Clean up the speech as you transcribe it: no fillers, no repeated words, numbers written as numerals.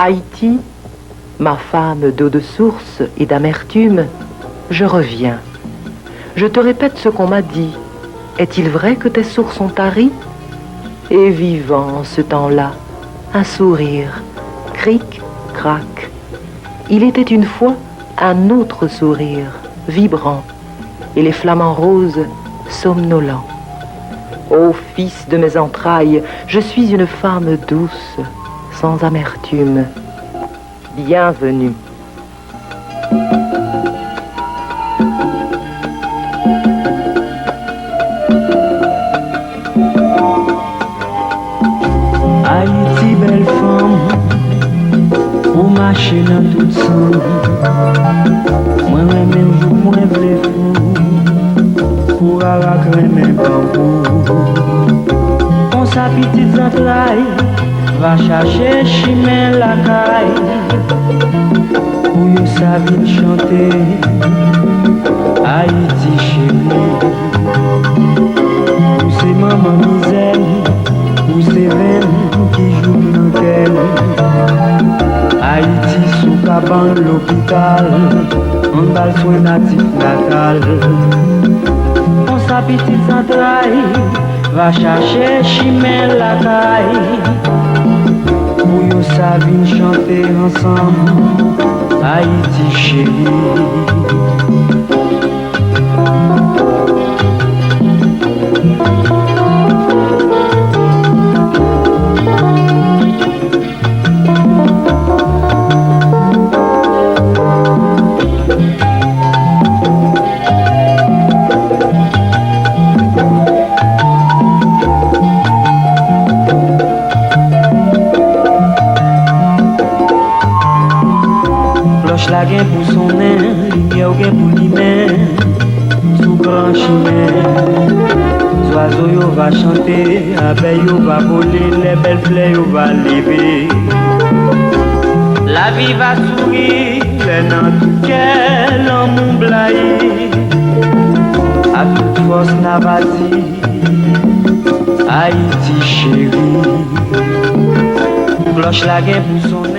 Haïti, ma femme d'eau de source et d'amertume, je reviens. Je te répète ce qu'on m'a dit. Est-il vrai que tes sources ont tari? Et vivant en ce temps-là, un sourire, cric, crac. Il était une fois un autre sourire, vibrant, et les flamants roses somnolents. Ô fils de mes entrailles, je suis une femme douce, sans amertume. Bienvenue. Haïti, belle femme, ou marcher dans tout sang. Moi-même, moi, v'lais fou, pour arracher mes bambous. On sa petite entraille, va chercher chimè la caille, pour yo sa ville chanter, Haïti chérie. Ou c'est maman misère, ou c'est veine qui joue dans qu'elle. Haïti sous cabane l'hôpital, on va le soin natif natal. On sa petite entraille, va chercher chimè la caille, pour yo sa vie chanter ensemble, Haïti chérie. La gen pour son nain, lumière gen pour lui-même, sous grand chemin. Oiseau yo va chanter, abeille yo va voler, les belles fleurs yo va lever. La vie va sourire, les dans tout cœur, l'amour blaye. A toute force n'a pas dit, Haïti chérie. Cloche la gen pour son nain.